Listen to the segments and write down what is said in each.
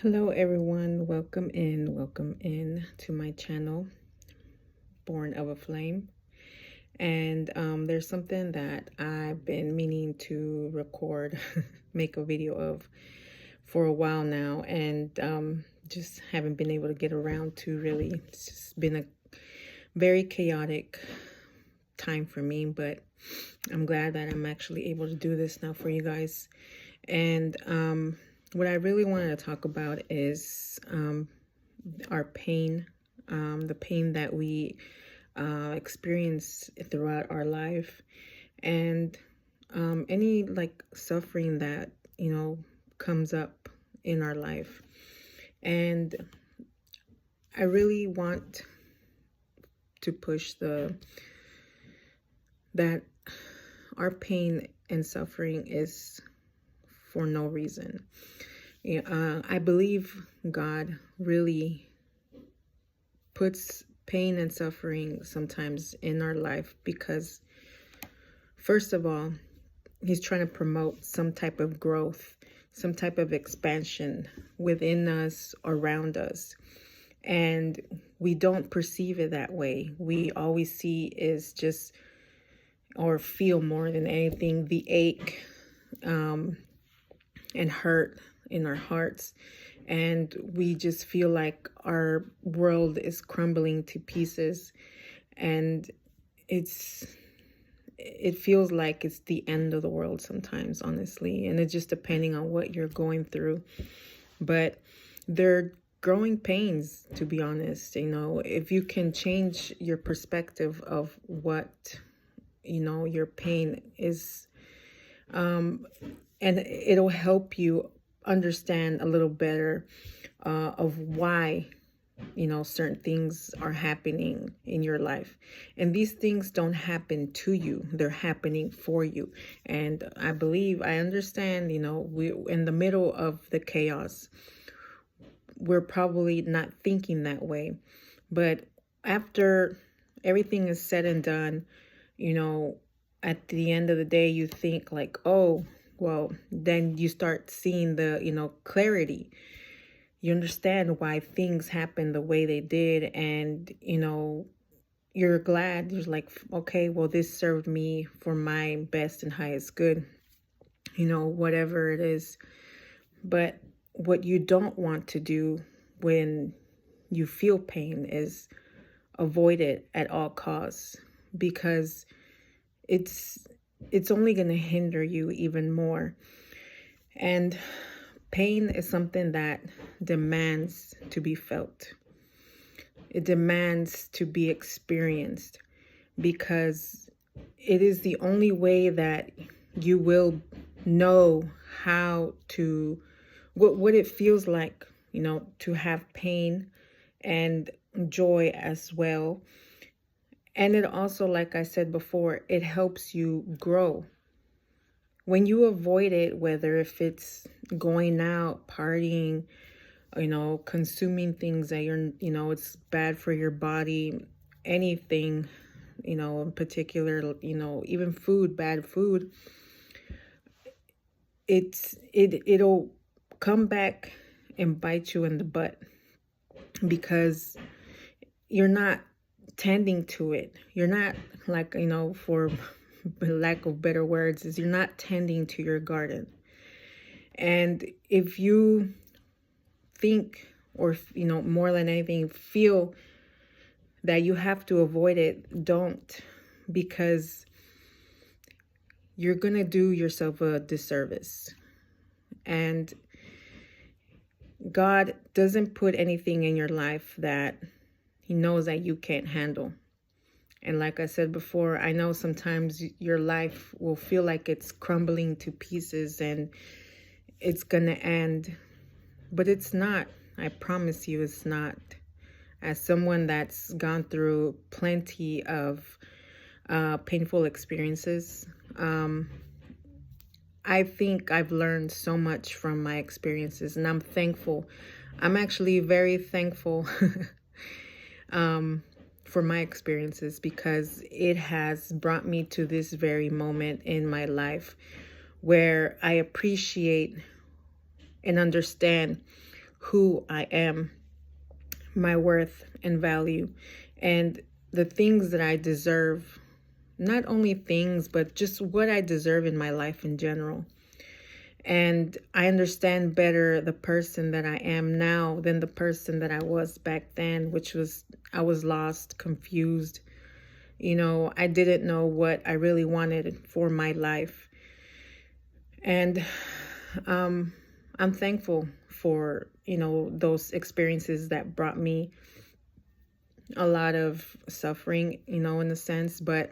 Hello everyone, welcome in to my channel, Born of a Flame. And there's something that I've been meaning to record, make a video of for a while now, and just haven't been able to get around to really. It's just been a very chaotic time for me, but I'm glad that I'm actually able to do this now for you guys. And what I really wanted to talk about is our pain, the pain that we experience throughout our life, and any like suffering that comes up in our life. And I really want to push that our pain and suffering is for no reason. I believe God really puts pain and suffering sometimes in our life because, first of all, He's trying to promote some type of growth, some type of expansion within us, around us. And we don't perceive it that way. We always see is just, or feel more than anything, the ache and hurt in our hearts. And we just feel like our world is crumbling to pieces. And it feels like it's the end of the world sometimes, honestly. And it's just depending on what you're going through. But they're growing pains, to be honest. If you can change your perspective of what, your pain is, and it'll help you understand a little better of why certain things are happening in your life. And these things don't happen to you, they're happening for you. And I understand, we in the middle of the chaos, we're probably not thinking that way. But after everything is said and done, at the end of the day, you think like, oh, well, then you start seeing the, clarity. You understand why things happen the way they did. And, you're glad. You're like, okay, well, this served me for my best and highest good, whatever it is. But what you don't want to do when you feel pain is avoid it at all costs, because it's only going to hinder you even more. And pain is something that demands to be felt. It demands to be experienced, because it is the only way that you will know what it feels like, to have pain and joy as well. And it also, like I said before, it helps you grow. When you avoid it, whether if it's going out, partying, consuming things that it's bad for your body, anything, in particular, even food, bad food, it'll come back and bite you in the butt, because you're not tending to it. You're not, like, for lack of better words, is you're not tending to your garden. And if you think, or more than anything, feel that you have to avoid it, don't, because you're gonna do yourself a disservice. And God doesn't put anything in your life that He knows that you can't handle. And like I said before, I know sometimes your life will feel like it's crumbling to pieces and it's gonna end, but it's not. I promise you, it's not. As someone that's gone through plenty of painful experiences, I think I've learned so much from my experiences, and I'm thankful. I'm actually very thankful for my experiences, because it has brought me to this very moment in my life where I appreciate and understand who I am, my worth and value, and the things that I deserve. Not only things, but just what I deserve in my life in general. And I understand better the person that I am now than the person that I was back then, which was, I was lost, confused. I didn't know what I really wanted for my life. And I'm thankful for, those experiences that brought me a lot of suffering, in a sense, but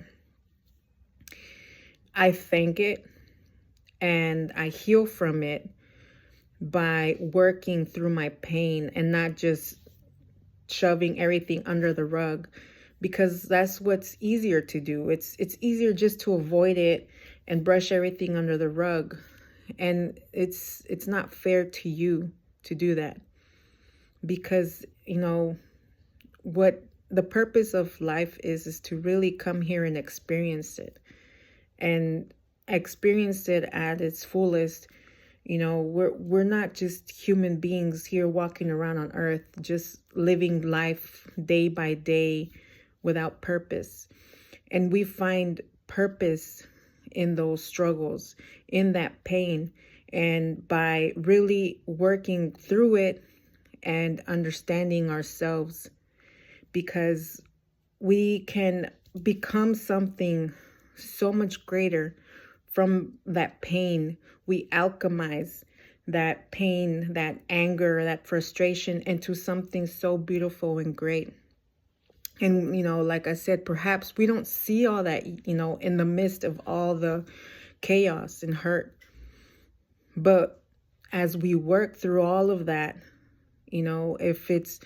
I thank it and I heal from it by working through my pain and not just shoving everything under the rug, because that's what's easier to do. It's easier just to avoid it and brush everything under the rug. And it's not fair to you to do that, because what the purpose of life is to really come here and experience it, and experience it at its fullest. We're not just human beings here walking around on earth, just living life day by day without purpose. And we find purpose in those struggles, in that pain, and by really working through it and understanding ourselves, because we can become something so much greater from that pain. We alchemize that pain, that anger, that frustration into something so beautiful and great. And, like I said, perhaps we don't see all that, in the midst of all the chaos and hurt. But as we work through all of that, if it's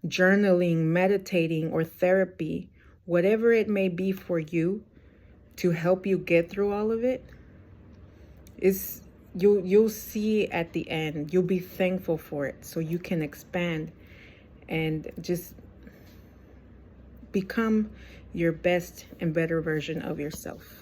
journaling, meditating, or therapy, whatever it may be for you to help you get through all of it, is you'll see at the end, you'll be thankful for it, so you can expand and just become your best and better version of yourself.